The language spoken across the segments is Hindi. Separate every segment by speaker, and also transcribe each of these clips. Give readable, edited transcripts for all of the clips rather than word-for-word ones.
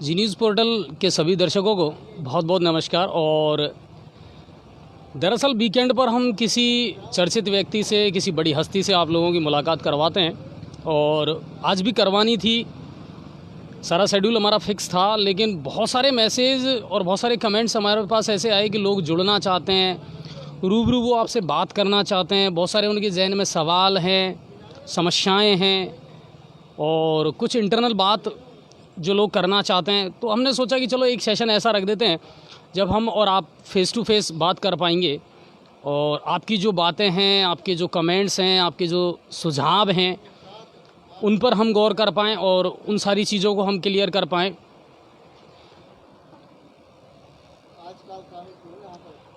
Speaker 1: जी न्यूज़ पोर्टल के सभी दर्शकों को बहुत बहुत नमस्कार। और दरअसल वीकेंड पर हम किसी चर्चित व्यक्ति से, किसी बड़ी हस्ती से आप लोगों की मुलाकात करवाते हैं और आज भी करवानी थी। सारा शेड्यूल हमारा फिक्स था, लेकिन बहुत सारे मैसेज और बहुत सारे कमेंट्स हमारे पास ऐसे आए कि लोग जुड़ना चाहते हैं, रूबरू वो आपसे बात करना चाहते हैं। बहुत सारे उनके जहन में सवाल हैं, समस्याएं हैं और कुछ इंटरनल बात जो लोग करना चाहते हैं। तो हमने सोचा कि चलो एक सेशन ऐसा रख देते हैं जब हम और आप फेस टू फेस बात कर पाएंगे और आपकी जो बातें हैं, आपके जो कमेंट्स हैं, आपके जो सुझाव हैं, उन पर हम गौर कर पाएँ और उन सारी चीज़ों को हम क्लियर कर पाएँ।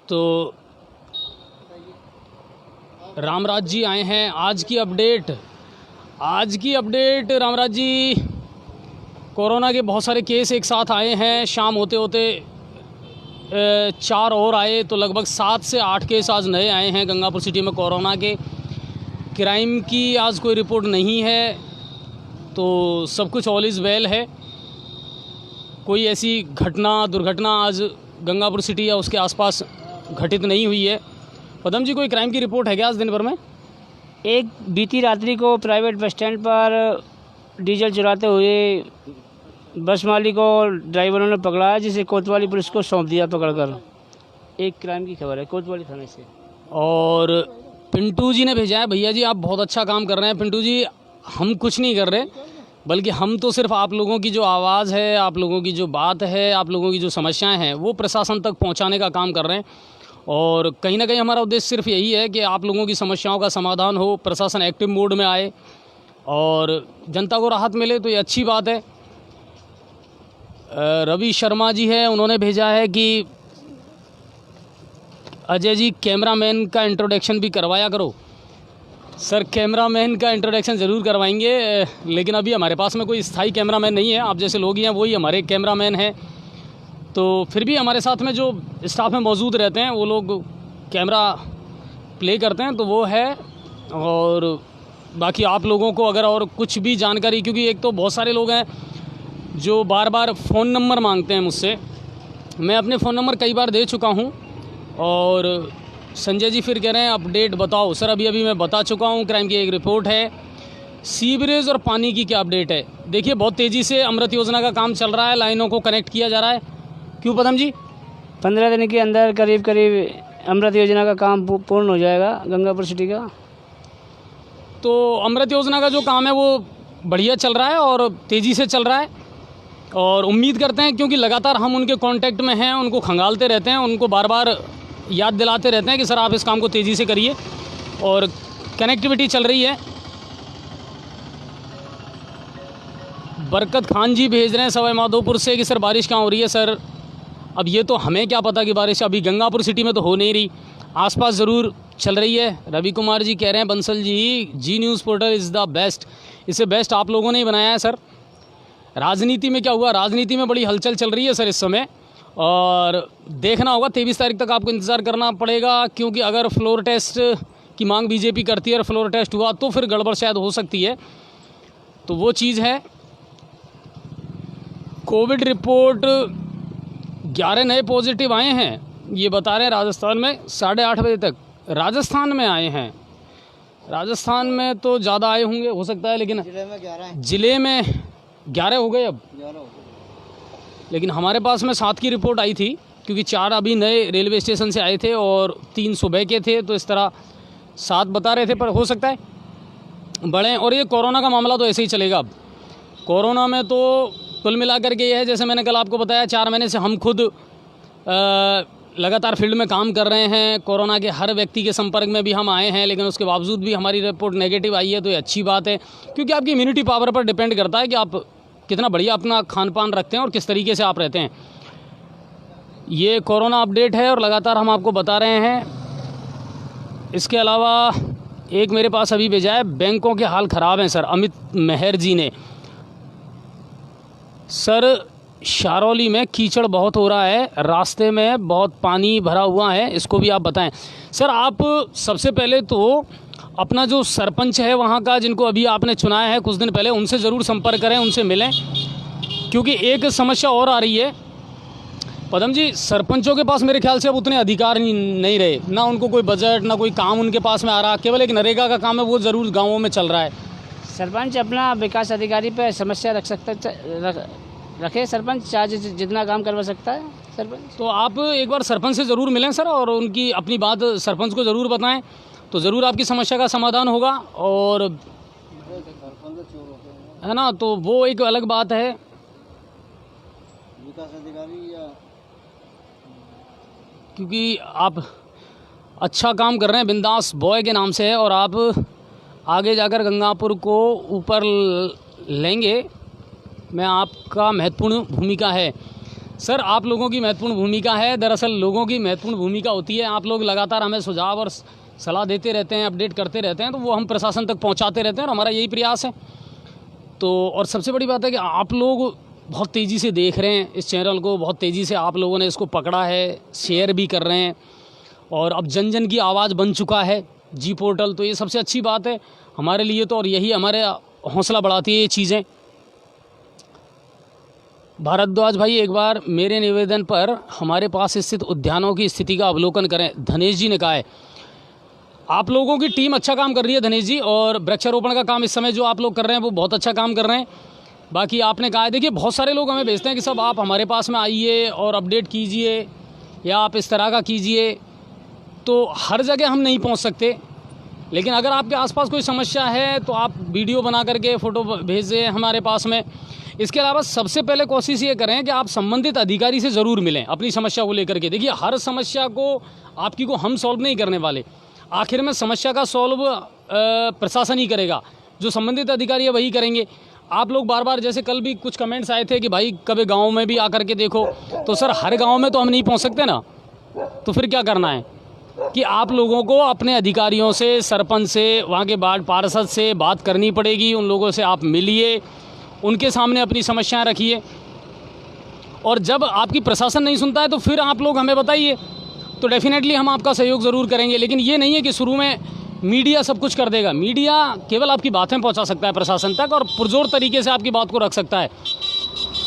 Speaker 1: तो रामराज जी आए हैं। आज की अपडेट रामराज जी, कोरोना के बहुत सारे केस एक साथ आए हैं। शाम होते होते 4 और आए, तो लगभग 7 से 8 केस आज नए आए हैं गंगापुर सिटी में कोरोना के। क्राइम की आज कोई रिपोर्ट नहीं है, तो सब कुछ ऑल इज़ वेल है। कोई ऐसी दुर्घटना आज गंगापुर सिटी या उसके आसपास घटित नहीं हुई है। पदम जी, कोई क्राइम की रिपोर्ट है क्या आज दिन भर में?
Speaker 2: एक बीती रात्रि को प्राइवेट बस स्टैंड पर डीजल चुराते हुए बस मालिक और ड्राइवरों ने पकड़ा, जिसे कोतवाली पुलिस को सौंप दिया पकड़कर। एक क्राइम की खबर है कोतवाली थाने से।
Speaker 1: और पिंटू जी ने भेजा है, भैया जी आप बहुत अच्छा काम कर रहे हैं। पिंटू जी, हम कुछ नहीं कर रहे, बल्कि हम तो सिर्फ आप लोगों की जो आवाज़ है, आप लोगों की जो बात है, आप लोगों की जो समस्याएं हैं, वो प्रशासन तक पहुंचाने का काम कर रहे हैं। और कहीं ना कहीं हमारा उद्देश्य सिर्फ यही है कि आप लोगों की समस्याओं का समाधान हो, प्रशासन एक्टिव मोड में आए और जनता को राहत मिले, तो ये अच्छी बात है। रवि शर्मा जी है, उन्होंने भेजा है कि अजय जी कैमरामैन का इंट्रोडक्शन भी करवाया करो। सर, कैमरामैन का इंट्रोडक्शन ज़रूर करवाएंगे, लेकिन अभी हमारे पास में कोई स्थायी कैमरामैन नहीं है। आप जैसे लोग ही हैं, वही हमारे कैमरामैन हैं। तो फिर भी हमारे साथ में जो स्टाफ में मौजूद रहते हैं वो लोग कैमरा प्ले करते हैं, तो वो है। और बाकी आप लोगों को अगर और कुछ भी जानकारी, क्योंकि एक तो बहुत सारे लोग हैं जो बार बार फ़ोन नंबर मांगते हैं मुझसे। मैं अपने फ़ोन नंबर कई बार दे चुका हूं और संजय जी फिर कह रहे हैं अपडेट बताओ। सर, अभी मैं बता चुका हूं। क्राइम की एक रिपोर्ट है। सीवरेज और पानी की क्या अपडेट है? देखिए, बहुत तेज़ी से अमृत योजना का काम चल रहा है, लाइनों को कनेक्ट किया जा रहा है। क्यों पदम जी?
Speaker 2: 15 दिन के अंदर करीब अमृत योजना का काम पूर्ण हो जाएगा गंगापुर सिटी का।
Speaker 1: तो अमृत योजना का जो काम है वो बढ़िया चल रहा है और तेज़ी से चल रहा है। और उम्मीद करते हैं, क्योंकि लगातार हम उनके कांटेक्ट में हैं, उनको खंगालते रहते हैं, उनको बार बार याद दिलाते रहते हैं कि सर आप इस काम को तेज़ी से करिए। और कनेक्टिविटी चल रही है। बरकत खान जी भेज रहे हैं सवाई माधोपुर से कि सर बारिश कहाँ हो रही है। सर, अब ये तो हमें क्या पता कि बारिश अभी गंगापुर सिटी में तो हो नहीं रही, आसपास ज़रूर चल रही है। रवि कुमार जी कह रहे हैं Bansal ji news portal is the best. इसे बेस्ट आप लोगों ने ही बनाया है सर। राजनीति में क्या हुआ? राजनीति में बड़ी हलचल चल रही है सर इस समय, और देखना होगा। 23 तारीख तक आपको इंतज़ार करना पड़ेगा, क्योंकि अगर फ्लोर टेस्ट की मांग बीजेपी करती है और फ्लोर टेस्ट हुआ तो फिर गड़बड़ शायद हो सकती है। तो वो चीज़ है। कोविड रिपोर्ट 11 नए पॉजिटिव आए हैं, ये बता रहे हैं राजस्थान में 8:30 बजे तक। राजस्थान में आए हैं, राजस्थान में तो ज़्यादा आए होंगे, हो सकता है, लेकिन ज़िले में 11 हो गए अब। लेकिन हमारे पास में 7 की रिपोर्ट आई थी, क्योंकि 4 अभी नए रेलवे स्टेशन से आए थे और 3 सुबह के थे, तो इस तरह 7 बता रहे थे, पर हो सकता है बढ़ें। और ये कोरोना का मामला तो ऐसे ही चलेगा। अब कोरोना में तो कुल मिलाकर के ये है, जैसे मैंने कल आपको बताया, 4 महीने से हम खुद लगातार फील्ड में काम कर रहे हैं। कोरोना के हर व्यक्ति के संपर्क में भी हम आए हैं, लेकिन उसके बावजूद भी हमारी रिपोर्ट नेगेटिव आई है, तो ये अच्छी बात है। क्योंकि आपकी इम्यूनिटी पावर पर डिपेंड करता है कि आप कितना बढ़िया अपना खान पान रखते हैं और किस तरीके से आप रहते हैं। ये कोरोना अपडेट है और लगातार हम आपको बता रहे हैं। इसके अलावा एक मेरे पास अभी भेजा है, बैंकों के हाल ख़राब हैं सर, अमित मेहर जी ने। सर, शारौली में कीचड़ बहुत हो रहा है, रास्ते में बहुत पानी भरा हुआ है, इसको भी आप बताएं। सर, आप सबसे पहले तो अपना जो सरपंच है वहाँ का, जिनको अभी आपने चुना है कुछ दिन पहले, उनसे ज़रूर संपर्क करें, उनसे मिलें, क्योंकि एक समस्या और आ रही है पदम जी, सरपंचों के पास मेरे ख्याल से अब उतने अधिकार नहीं रहे, ना उनको कोई बजट ना कोई काम उनके पास में आ रहा, केवल एक नरेगा का काम है वो ज़रूर गाँवों में चल रहा है।
Speaker 2: सरपंच अपना विकास अधिकारी पर समस्या रखे, सरपंच चाहे जितना काम करवा सकता है सरपंच।
Speaker 1: तो आप एक बार सरपंच से ज़रूर मिलें सर, और उनकी अपनी बात सरपंच को ज़रूर बताएं, तो ज़रूर आपकी समस्या का समाधान होगा। और है ना, तो वो एक अलग बात है।
Speaker 3: विकास अधिकारी या
Speaker 1: क्योंकि आप अच्छा काम कर रहे हैं, बिंदास बॉय के नाम से है, और आप आगे जाकर गंगापुर को ऊपर लेंगे में आपका महत्वपूर्ण भूमिका है सर। आप लोगों की महत्वपूर्ण भूमिका है, दरअसल लोगों की महत्वपूर्ण भूमिका होती है। आप लोग लगातार हमें सुझाव और सलाह देते रहते हैं, अपडेट करते रहते हैं, तो वो हम प्रशासन तक पहुंचाते रहते हैं और हमारा यही प्रयास है। तो और सबसे बड़ी बात है कि आप लोग बहुत तेज़ी से देख रहे हैं इस चैनल को, बहुत तेज़ी से आप लोगों ने इसको पकड़ा है, शेयर भी कर रहे हैं, और अब जन जन की आवाज़ बन चुका है जी पोर्टल। तो ये सबसे अच्छी बात है हमारे लिए, तो और यही हमारे हौसला बढ़ाती है ये चीज़ें। भारद्वाज भाई, एक बार मेरे निवेदन पर हमारे पास स्थित उद्यानों की स्थिति का अवलोकन करें, धनेश जी ने कहा है। आप लोगों की टीम अच्छा काम कर रही है धनेश जी, और वृक्षारोपण का काम इस समय जो आप लोग कर रहे हैं वो बहुत अच्छा काम कर रहे हैं। बाकी आपने कहा है, देखिए बहुत सारे लोग हमें भेजते हैं कि सब आप हमारे पास में आइए और अपडेट कीजिए या आप इस तरह का कीजिए, तो हर जगह हम नहीं पहुंच सकते। लेकिन अगर आपके आसपास कोई समस्या है तो आप वीडियो बना करके फ़ोटो भेजें हमारे पास में। इसके अलावा सबसे पहले कोशिश ये करें कि आप संबंधित अधिकारी से ज़रूर मिलें अपनी समस्या को लेकर के। देखिए हर समस्या को आपकी को हम सॉल्व नहीं करने वाले, आखिर में समस्या का सॉल्व प्रशासन ही करेगा, जो संबंधित अधिकारी है वही करेंगे। आप लोग बार बार, जैसे कल भी कुछ कमेंट्स आए थे कि भाई कभी गांव में भी आकर के देखो, तो सर हर गांव में तो हम नहीं पहुंच सकते ना, तो फिर क्या करना है कि आप लोगों को अपने अधिकारियों से, सरपंच से, वहाँ के वार्ड पार्षद से बात करनी पड़ेगी। उन लोगों से आप मिलिए, उनके सामने अपनी समस्याएं रखिए, और जब आपकी प्रशासन नहीं सुनता है तो फिर आप लोग हमें बताइए, तो डेफिनेटली हम आपका सहयोग ज़रूर करेंगे। लेकिन ये नहीं है कि शुरू में मीडिया सब कुछ कर देगा। मीडिया केवल आपकी बातें पहुंचा सकता है प्रशासन तक, और पुरजोर तरीके से आपकी बात को रख सकता है।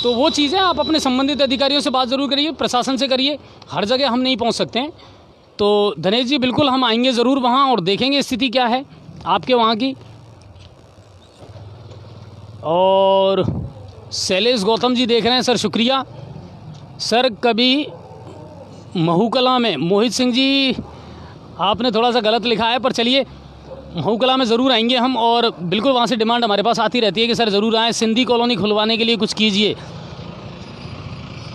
Speaker 1: तो वो चीज़ें आप अपने संबंधित अधिकारियों से बात ज़रूर करिए, प्रशासन से करिए, हर जगह हम नहीं पहुंच सकते हैं। तो धनेश जी बिल्कुल हम आएंगे ज़रूर वहाँ और देखेंगे स्थिति क्या है आपके वहाँ की। और शैलेश गौतम जी देख रहे हैं सर, शुक्रिया सर। कभी महूकला में, मोहित सिंह जी आपने थोड़ा सा गलत लिखा है, पर चलिए महूकला में ज़रूर आएंगे हम, और बिल्कुल वहाँ से डिमांड हमारे पास आती रहती है कि सर ज़रूर आएँ, सिंधी कॉलोनी खुलवाने के लिए कुछ कीजिए।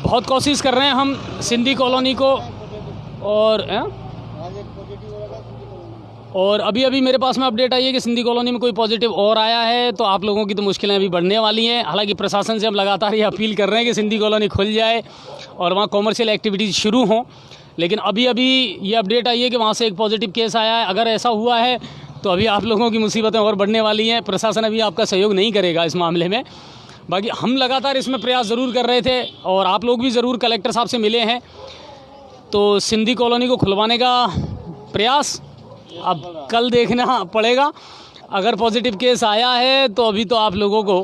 Speaker 1: बहुत कोशिश कर रहे हैं हम सिंधी कॉलोनी को, और अभी अभी मेरे पास में अपडेट आई है कि सिंधी कॉलोनी में कोई पॉजिटिव और आया है, तो आप लोगों की तो मुश्किलें अभी बढ़ने वाली हैं। हालांकि प्रशासन से हम लगातार ये अपील कर रहे हैं कि सिंधी कॉलोनी खुल जाए और वहाँ कॉमर्शियल एक्टिविटीज़ शुरू हों, लेकिन अभी अभी ये अपडेट आई है कि वहाँ से एक पॉजिटिव केस आया है। अगर ऐसा हुआ है तो अभी आप लोगों की मुसीबतें और बढ़ने वाली हैं। प्रशासन अभी आपका सहयोग नहीं करेगा इस मामले में। बाकी हम लगातार इसमें प्रयास ज़रूर कर रहे थे, और आप लोग भी ज़रूर कलेक्टर साहब से मिले हैं, तो सिंधी कॉलोनी को खुलवाने का प्रयास अब कल देखना पड़ेगा। अगर पॉजिटिव केस आया है तो अभी तो आप लोगों को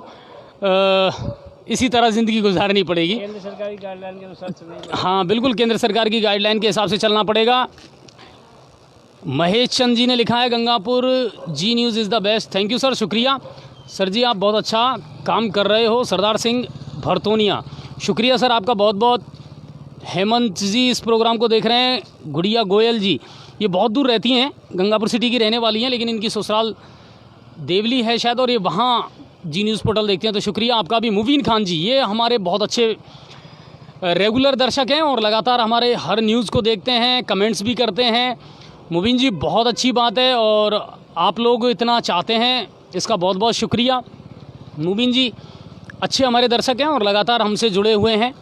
Speaker 1: इसी तरह ज़िंदगी गुजारनी पड़ेगी।
Speaker 2: केंद्र सरकार की गाइडलाइन के अनुसार चलना।
Speaker 1: हाँ बिल्कुल, केंद्र सरकार की गाइडलाइन के हिसाब से चलना पड़ेगा। महेश चंद जी ने लिखा है, Gangapur ji news is the best. Thank you sir, शुक्रिया सर जी, आप बहुत अच्छा काम कर रहे हो। सरदार सिंह भरतोनिया, शुक्रिया सर आपका बहुत बहुत। हेमंत जी इस प्रोग्राम को देख रहे हैं। गुड़िया गोयल जी, ये बहुत दूर रहती हैं, गंगापुर सिटी की रहने वाली हैं, लेकिन इनकी ससुराल देवली है शायद, और ये वहाँ जी न्यूज़ पोर्टल देखते हैं, तो शुक्रिया आपका भी। मुबीन खान जी, ये हमारे बहुत अच्छे रेगुलर दर्शक हैं और लगातार हमारे हर न्यूज़ को देखते हैं, कमेंट्स भी करते हैं। मुबीन जी बहुत अच्छी बात है, और आप लोग इतना चाहते हैं, इसका बहुत बहुत शुक्रिया। मुबीन जी अच्छे हमारे दर्शक हैं और लगातार हमसे जुड़े हुए हैं।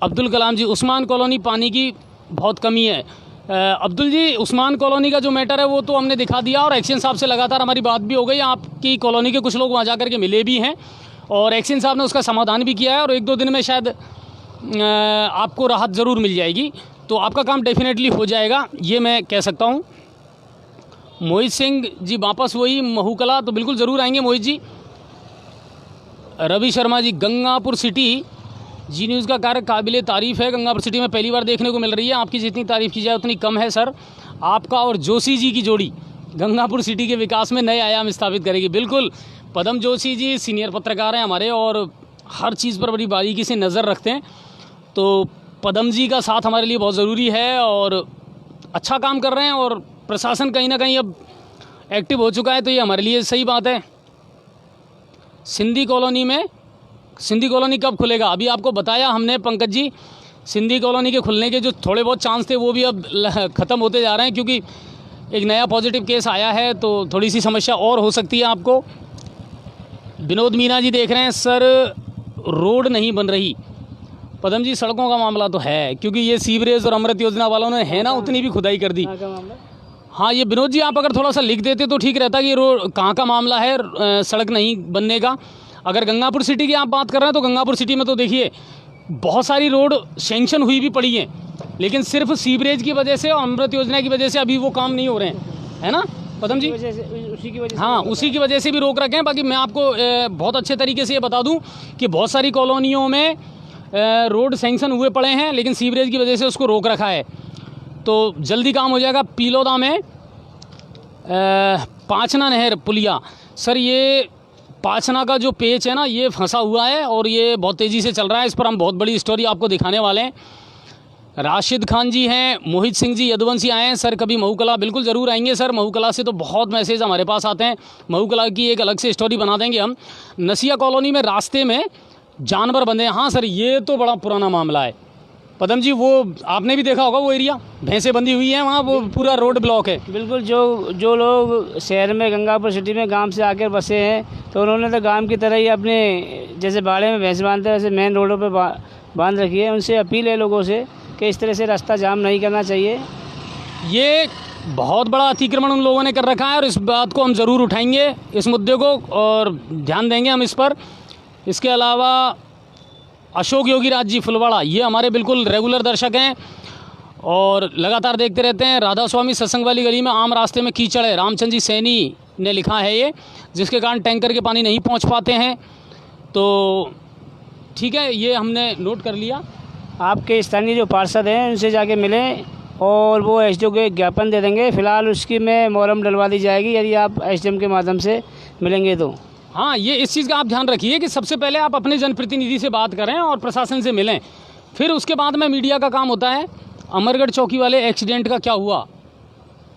Speaker 1: अब्दुल कलाम जी, उस्मान कॉलोनी पानी की बहुत कमी है। अब्दुल जी, उस्मान कॉलोनी का जो मैटर है वो तो हमने दिखा दिया, और एक्शन साहब से लगातार हमारी बात भी हो गई। आपकी कॉलोनी के कुछ लोग वहाँ जा कर के मिले भी हैं, और एक्शन साहब ने उसका समाधान भी किया है, और 1-2 दिन में शायद आपको राहत ज़रूर मिल जाएगी। तो आपका काम डेफिनेटली हो जाएगा, ये मैं कह सकता हूँ। मोहित सिंह जी वापस वही महूकला, तो बिल्कुल ज़रूर आएंगे मोहित जी। रवि शर्मा जी, गंगापुर सिटी जी न्यूज़ का कार्य काबिले तारीफ़ है। गंगापुर सिटी में पहली बार देखने को मिल रही है। आपकी जितनी तारीफ़ की जाए उतनी कम है सर। आपका और जोशी जी की जोड़ी गंगापुर सिटी के विकास में नए आयाम स्थापित करेगी। बिल्कुल, पदम जोशी जी सीनियर पत्रकार हैं हमारे और हर चीज़ पर बड़ी बारीकी से नज़र रखते हैं। तो पदम जी का साथ हमारे लिए बहुत ज़रूरी है और अच्छा काम कर रहे हैं और प्रशासन कहीं ना कहीं अब एक्टिव हो चुका है, तो ये हमारे लिए सही बात है। सिंधी कॉलोनी कब खुलेगा? अभी आपको बताया हमने पंकज जी, सिंधी कॉलोनी के खुलने के जो थोड़े बहुत चांस थे वो भी अब ख़त्म होते जा रहे हैं, क्योंकि एक नया पॉजिटिव केस आया है, तो थोड़ी सी समस्या और हो सकती है आपको। विनोद मीना जी देख रहे हैं, सर रोड नहीं बन रही। पदम जी, सड़कों का मामला तो है, क्योंकि ये सीवरेज और अमृत योजना वालों ने है ना उतनी भी खुदाई कर दी। हाँ, ये विनोद जी आप अगर थोड़ा सा लिख देते तो ठीक रहता कि ये रोड कहाँ का मामला है सड़क नहीं बनने का। अगर गंगापुर सिटी की आप बात कर रहे हैं तो गंगापुर सिटी में तो देखिए बहुत सारी रोड सेंक्शन हुई भी पड़ी हैं, लेकिन सिर्फ सीवरेज की वजह से और अमृत योजना की वजह से अभी वो काम नहीं हो रहे हैं, है ना पदम जी?
Speaker 2: उसी की वजह से,
Speaker 1: हाँ, उसी की वजह से भी रोक रखे हैं। बाकी मैं आपको बहुत अच्छे तरीके से ये बता दूं कि बहुत सारी कॉलोनियों में रोड सेंक्शन हुए पड़े हैं, लेकिन सीवरेज की वजह से उसको रोक रखा है, तो जल्दी काम हो जाएगा। पीलोदा में पाचना नहर पुलिया, सर ये पाचना का जो पेच है ना ये फंसा हुआ है और ये बहुत तेज़ी से चल रहा है। इस पर हम बहुत बड़ी स्टोरी आपको दिखाने वाले हैं। राशिद खान जी हैं, मोहित सिंह जी यदुवंशी आए हैं, सर कभी महूकला? बिल्कुल ज़रूर आएंगे सर। महूकला से तो बहुत मैसेज हमारे पास आते हैं, महूकला की एक अलग से स्टोरी बना देंगे हम। नसिया कॉलोनी में रास्ते में जानवर बंधे हैं, हाँ सर ये तो बड़ा पुराना मामला है पदम जी। वो आपने भी देखा होगा, वो एरिया भैंसें बंधी हुई हैं वहाँ, वो पूरा रोड ब्लॉक है।
Speaker 2: बिल्कुल, जो लोग शहर में गंगापुर सिटी में गांव से आकर बसे हैं तो उन्होंने तो गांव की तरह ही अपने जैसे बाड़े में भैंस बांधते हैं वैसे मेन रोडों पे बांध रखी है। उनसे अपील है लोगों से कि इस तरह से रास्ता जाम नहीं करना चाहिए।
Speaker 1: ये बहुत बड़ा अतिक्रमण उन लोगों ने कर रखा है और इस बात को हम ज़रूर उठाएंगे, इस मुद्दे को, और ध्यान देंगे हम इस पर। इसके अलावा अशोक योगी राज जी फुलवाड़ा, ये हमारे बिल्कुल रेगुलर दर्शक हैं और लगातार देखते रहते हैं। राधा स्वामी सत्संग वाली गली में आम रास्ते में कीचड़ है, रामचंद्र जी सैनी ने लिखा है ये, जिसके कारण टैंकर के पानी नहीं पहुंच पाते हैं। तो ठीक है, ये हमने नोट कर लिया।
Speaker 2: आपके स्थानीय जो पार्षद हैं उनसे जाके मिलें और वो एसडीओ को ज्ञापन दे देंगे। फ़िलहाल उसकी में मोहरम डलवा दी जाएगी यदि आप एसडीएम के माध्यम से मिलेंगे तो।
Speaker 1: हाँ, ये इस चीज़ का आप ध्यान रखिए कि सबसे पहले आप अपने जनप्रतिनिधि से बात करें और प्रशासन से मिलें, फिर उसके बाद में मीडिया का काम होता है। अमरगढ़ चौकी वाले एक्सीडेंट का क्या हुआ,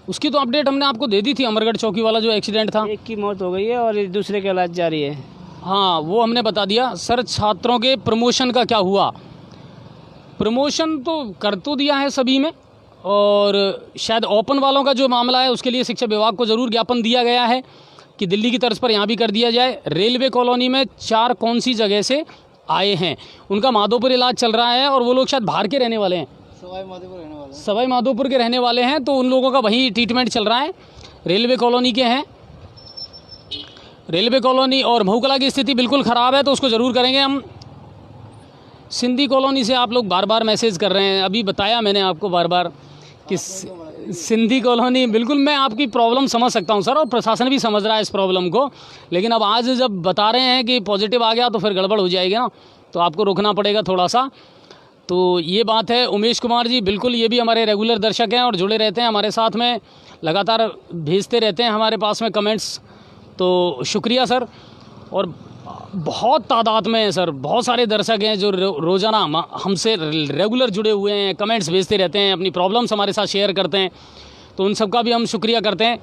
Speaker 1: उसकी तो अपडेट हमने आपको दे दी थी। अमरगढ़ चौकी वाला जो एक्सीडेंट था,
Speaker 2: एक की मौत हो गई है और दूसरे का इलाज जारी है।
Speaker 1: हाँ, वो हमने बता दिया। सर छात्रों के प्रमोशन का क्या हुआ? प्रमोशन तो कर तो दिया है सभी में, और शायद ओपन वालों का जो मामला है उसके लिए शिक्षा विभाग को ज़रूर ज्ञापन दिया गया है कि दिल्ली की तर्ज पर यहाँ भी कर दिया जाए। रेलवे कॉलोनी में 4 कौन सी जगह से आए हैं, उनका माधोपुर इलाज चल रहा है और वो लोग शायद बाहर के रहने वाले हैं, सवाई माधोपुर के रहने वाले हैं, तो उन लोगों का वहीं ट्रीटमेंट चल रहा है। रेलवे कॉलोनी के हैं, रेलवे कॉलोनी और महूकला की स्थिति बिल्कुल ख़राब है, तो उसको ज़रूर करेंगे हम। सिंधी कॉलोनी से आप लोग बार बार मैसेज कर रहे हैं, अभी बताया मैंने आपको बार बार कि सिंधी कॉलोनी, बिल्कुल मैं आपकी प्रॉब्लम समझ सकता हूं सर, और प्रशासन भी समझ रहा है इस प्रॉब्लम को, लेकिन अब आज जब बता रहे हैं कि पॉजिटिव आ गया तो फिर गड़बड़ हो जाएगी ना, तो आपको रोकना पड़ेगा थोड़ा सा। तो ये बात है। उमेश कुमार जी, बिल्कुल ये भी हमारे रेगुलर दर्शक हैं और जुड़े रहते हैं हमारे साथ में, लगातार भेजते रहते हैं हमारे पास में कमेंट्स, तो शुक्रिया सर। और बहुत तादाद में सर बहुत सारे दर्शक हैं जो रोज़ाना हमसे रेगुलर जुड़े हुए हैं, कमेंट्स भेजते रहते हैं, अपनी प्रॉब्लम्स हमारे साथ शेयर करते हैं, तो उन सब का भी हम शुक्रिया करते हैं।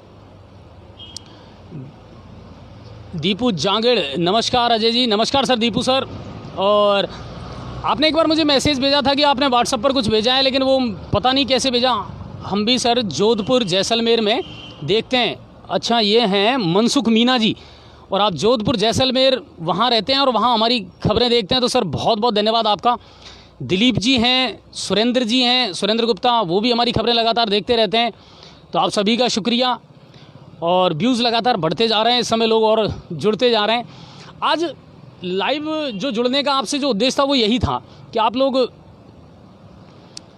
Speaker 1: दीपू जांगड़, नमस्कार अजय जी। नमस्कार सर दीपू सर। और आपने एक बार मुझे मैसेज भेजा था कि आपने व्हाट्सएप पर कुछ भेजा है, लेकिन वो पता नहीं कैसे भेजा। हम भी सर जोधपुर जैसलमेर में देखते हैं। अच्छा, ये हैं मनसुख मीना जी, और आप जोधपुर जैसलमेर वहाँ रहते हैं और वहाँ हमारी खबरें देखते हैं, तो सर बहुत बहुत धन्यवाद आपका। दिलीप जी हैं, सुरेंद्र जी हैं, सुरेंद्र गुप्ता, वो भी हमारी खबरें लगातार देखते रहते हैं, तो आप सभी का शुक्रिया। और व्यूज़ लगातार बढ़ते जा रहे हैं, इस समय लोग और जुड़ते जा रहे हैं। आज लाइव जो जुड़ने का आपसे जो उद्देश्य था वो यही था कि आप लोग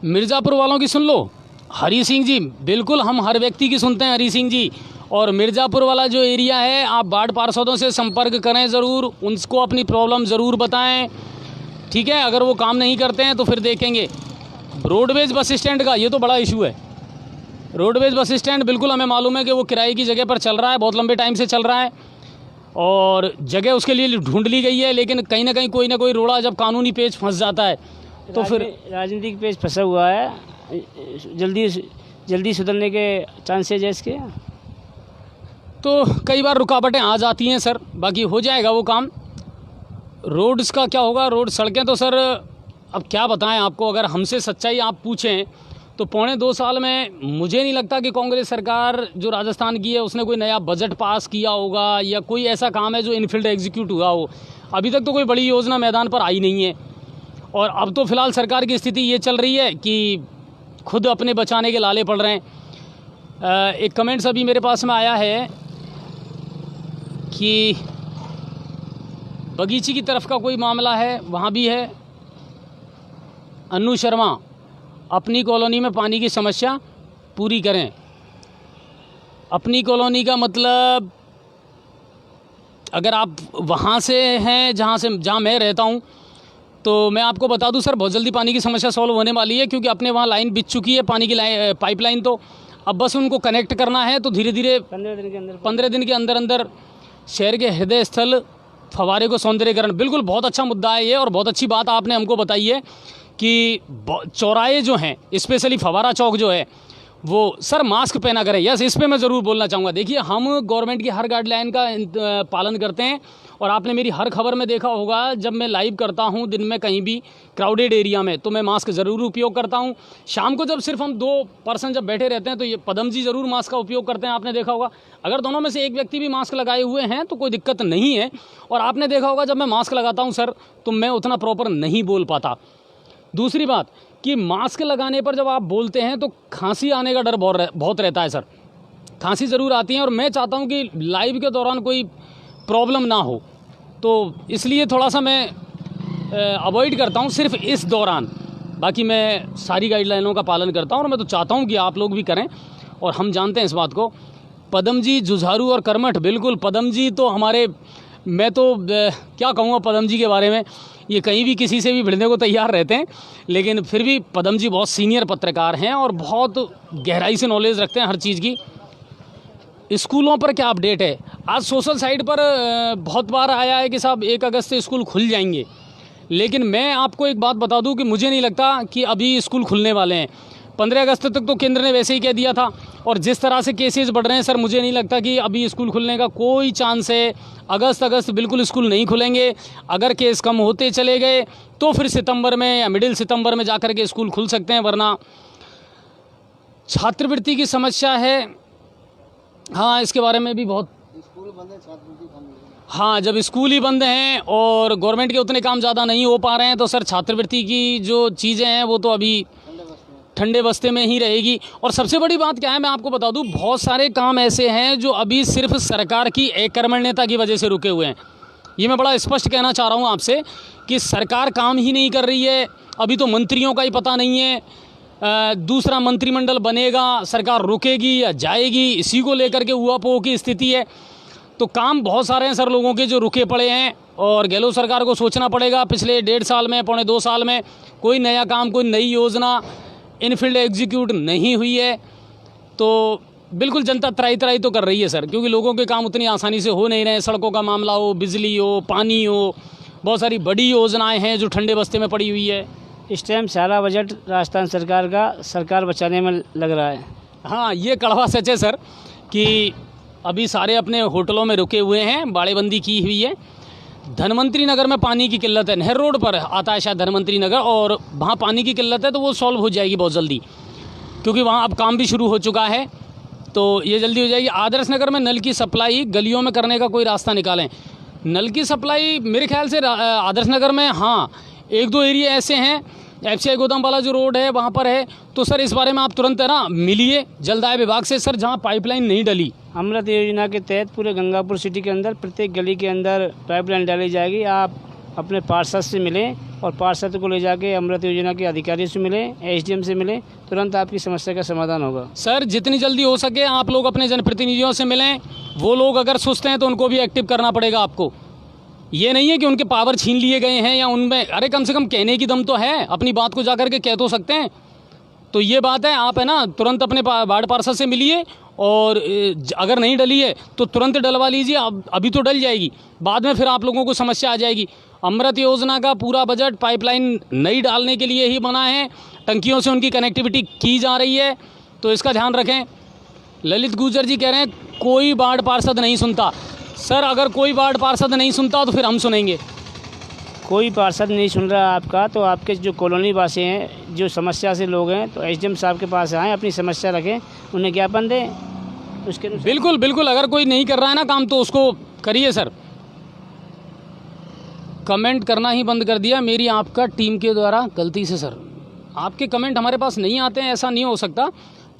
Speaker 1: मिर्ज़ापुर वालों की सुन लो। हरी सिंह जी, बिल्कुल हम हर व्यक्ति की सुनते हैं हरी सिंह जी, और मिर्ज़ापुर वाला जो एरिया है, आप वार्ड पार्षदों से संपर्क करें ज़रूर, उनको अपनी प्रॉब्लम ज़रूर बताएं, ठीक है। अगर वो काम नहीं करते हैं तो फिर देखेंगे। रोडवेज बस स्टैंड का ये तो बड़ा इशू है। रोडवेज बस स्टैंड बिल्कुल हमें मालूम है कि वो किराए की जगह पर चल रहा है, बहुत लंबे टाइम से चल रहा है और जगह उसके लिए ढूंढ ली गई है, लेकिन कहीं ना कहीं कोई ना कोई रोड़ा जब कानूनी पेच फंस जाता है तो फिर
Speaker 2: राजनीतिक पेच फंसा हुआ है। जल्दी सुधरने के चांसेज है इसके,
Speaker 1: तो कई बार रुकावटें आ जाती हैं सर, बाकी हो जाएगा वो काम। रोड्स का क्या होगा, रोड सड़कें तो सर अब क्या बताएं आपको, अगर हमसे सच्चाई आप पूछें तो 2.25 साल में मुझे नहीं लगता कि कांग्रेस सरकार जो राजस्थान की है उसने कोई नया बजट पास किया होगा या कोई ऐसा काम है जो इनफील्ड एग्जीक्यूट हुआ हो। अभी तक तो कोई बड़ी योजना मैदान पर आई नहीं है। और अब तो फ़िलहाल सरकार की स्थिति ये चल रही है कि खुद अपने बचाने के लाले पड़ रहे हैं। एक कमेंट्स अभी मेरे पास में आया है कि बगीची की तरफ का कोई मामला है, वहाँ भी है। अन्नू शर्मा, अपनी कॉलोनी में पानी की समस्या पूरी करें। अपनी कॉलोनी का मतलब अगर आप वहाँ से हैं जहाँ मैं रहता हूँ, तो मैं आपको बता दूं सर, बहुत जल्दी पानी की समस्या सॉल्व होने वाली है, क्योंकि अपने वहाँ लाइन बिछ चुकी है, पानी की पाइपलाइन। तो अब बस उनको कनेक्ट करना है। तो धीरे धीरे 15 दिन के अंदर अंदर शहर के हृदय स्थल फव्वारे को सौंदर्यीकरण, बिल्कुल बहुत अच्छा मुद्दा है ये। और बहुत अच्छी बात आपने हमको बताई है कि चौराहे जो हैं, स्पेशली फव्वारा चौक जो है, वो सर मास्क पहना करें। यस, इस पे मैं ज़रूर बोलना चाहूँगा। देखिए, हम गवर्नमेंट की हर गाइडलाइन का पालन करते हैं और आपने मेरी हर खबर में देखा होगा, जब मैं लाइव करता हूँ दिन में कहीं भी क्राउडेड एरिया में, तो मैं मास्क ज़रूर उपयोग करता हूँ। शाम को जब सिर्फ हम 2 पर्सन जब बैठे रहते हैं तो ये पदम जी ज़रूर मास्क का उपयोग करते हैं, आपने देखा होगा। अगर दोनों में से एक व्यक्ति भी मास्क लगाए हुए हैं तो कोई दिक्कत नहीं है। और आपने देखा होगा जब मैं मास्क लगाता हूँ सर, तो मैं उतना प्रॉपर नहीं बोल पाता। दूसरी बात कि मास्क लगाने पर जब आप बोलते हैं तो खांसी आने का डर बहुत रहता है सर। खांसी ज़रूर आती है और मैं चाहता हूं कि लाइव के दौरान कोई प्रॉब्लम ना हो, तो इसलिए थोड़ा सा मैं अवॉइड करता हूं सिर्फ इस दौरान। बाकी मैं सारी गाइडलाइनों का पालन करता हूं और मैं तो चाहता हूं कि आप लोग भी करें, और हम जानते हैं इस बात को। पदम जी जुझारू और कर्मठ, बिल्कुल पदम जी तो हमारे, मैं तो क्या कहूँगा पदम जी के बारे में, ये कहीं भी किसी से भी भिड़ने को तैयार रहते हैं। लेकिन फिर भी पदम जी बहुत सीनियर पत्रकार हैं और बहुत गहराई से नॉलेज रखते हैं हर चीज़ की। स्कूलों पर क्या अपडेट है? आज सोशल साइट पर बहुत बार आया है कि साहब 1 अगस्त से स्कूल खुल जाएंगे, लेकिन मैं आपको एक बात बता दूं कि मुझे नहीं लगता कि अभी स्कूल खुलने वाले हैं। 15 अगस्त तक तो केंद्र ने वैसे ही कह दिया था, और जिस तरह से केसेस बढ़ रहे हैं सर, मुझे नहीं लगता कि अभी स्कूल खुलने का कोई चांस है। अगस्त बिल्कुल स्कूल नहीं खुलेंगे। अगर केस कम होते चले गए तो फिर सितंबर में या मिडिल सितंबर में जाकर के स्कूल खुल सकते हैं, वरना छात्रवृत्ति की समस्या है। हाँ, इसके बारे में भी बहुत,
Speaker 3: स्कूल बंद है, छात्रवृत्ति कम है।
Speaker 1: हाँ, जब स्कूल ही बंद हैं और गवर्नमेंट के उतने काम ज़्यादा नहीं हो पा रहे हैं, तो सर छात्रवृत्ति की जो चीज़ें हैं वो तो अभी ठंडे बस्ते में ही रहेगी। और सबसे बड़ी बात क्या है, मैं आपको बता दूं, बहुत सारे काम ऐसे हैं जो अभी सिर्फ सरकार की अकर्मण्यता की वजह से रुके हुए हैं। ये मैं बड़ा स्पष्ट कहना चाह रहा हूं आपसे कि सरकार काम ही नहीं कर रही है। अभी तो मंत्रियों का ही पता नहीं है, दूसरा मंत्रिमंडल बनेगा, सरकार रुकेगी या जाएगी, इसी को लेकर के ऊहापोह की स्थिति है। तो काम बहुत सारे हैं सर लोगों के जो रुके पड़े हैं, और गहलोत सरकार को सोचना पड़ेगा पिछले 1.5 साल में, 2.25 साल में कोई नया काम, कोई नई योजना इनफील्ड एग्जीक्यूट नहीं हुई है। तो बिल्कुल जनता त्राही तो कर रही है सर, क्योंकि लोगों के काम उतनी आसानी से हो नहीं रहे हैं। सड़कों का मामला हो, बिजली हो, पानी हो, बहुत सारी बड़ी योजनाएं हैं जो ठंडे बस्ते में पड़ी हुई है।
Speaker 2: इस टाइम सारा बजट राजस्थान सरकार का सरकार बचाने में लग रहा है।
Speaker 1: हाँ, ये कड़वा सच है सर कि अभी सारे अपने होटलों में रुके हुए हैं, बाड़ेबंदी की हुई है। धनवंतरी नगर में पानी की किल्लत है, नहर रोड पर आता है शायद धनवंतरी नगर, और वहाँ पानी की किल्लत है, तो वो सॉल्व हो जाएगी बहुत जल्दी, क्योंकि वहाँ अब काम भी शुरू हो चुका है, तो ये जल्दी हो जाएगी। आदर्श नगर में नल की सप्लाई गलियों में करने का कोई रास्ता निकालें। नल की सप्लाई मेरे ख्याल से आदर्श नगर में, हाँ, 1-2 एरिया ऐसे हैं, FCI गोदाम वाला जो रोड है वहाँ पर है। तो सर इस बारे में आप तुरंत है ना मिलिए जलदाय विभाग से सर, जहाँ पाइपलाइन नहीं डली।
Speaker 2: अमृत योजना के तहत पूरे गंगापुर सिटी के अंदर प्रत्येक गली के अंदर पाइपलाइन डाली जाएगी। आप अपने पार्षद से मिलें और पार्षद को ले जाके अमृत योजना के अधिकारियों से मिलें, एसडीएम से मिलें, तुरंत आपकी समस्या का समाधान होगा।
Speaker 1: सर जितनी जल्दी हो सके आप लोग अपने जनप्रतिनिधियों से मिलें। वो लोग अगर सुस्त हैं तो उनको भी एक्टिव करना पड़ेगा आपको। ये नहीं है कि उनके पावर छीन लिए गए हैं या उनमें, अरे कम से कम कहने की दम तो है, अपनी बात को जाकर के कह तो सकते हैं। तो ये बात है, आप है ना तुरंत अपने वार्ड पार्षद से मिलिए और अगर नहीं डली है तो तुरंत डलवा लीजिए। अभी तो डल जाएगी, बाद में फिर आप लोगों को समस्या आ जाएगी। अमृत योजना का पूरा बजट पाइपलाइन नई डालने के लिए ही बना है, टंकियों से उनकी कनेक्टिविटी की जा रही है, तो इसका ध्यान रखें। ललित गुर्जर जी कह रहे हैं कोई वार्ड पार्षद नहीं सुनता। सर अगर कोई वार्ड पार्षद नहीं सुनता तो फिर हम सुनेंगे।
Speaker 2: कोई पार्षद नहीं सुन रहा आपका, तो आपके जो कॉलोनी वासी हैं, जो समस्या से लोग हैं, तो एसडीएम साहब के पास आएँ, अपनी समस्या रखें, उन्हें ज्ञापन दें, उसके अनुसार।
Speaker 1: बिल्कुल बिल्कुल, अगर कोई नहीं कर रहा है ना काम तो उसको करिए। सर कमेंट करना ही बंद कर दिया मेरी आपका टीम के द्वारा गलती से। सर आपके कमेंट हमारे पास नहीं आते हैं, ऐसा नहीं हो सकता,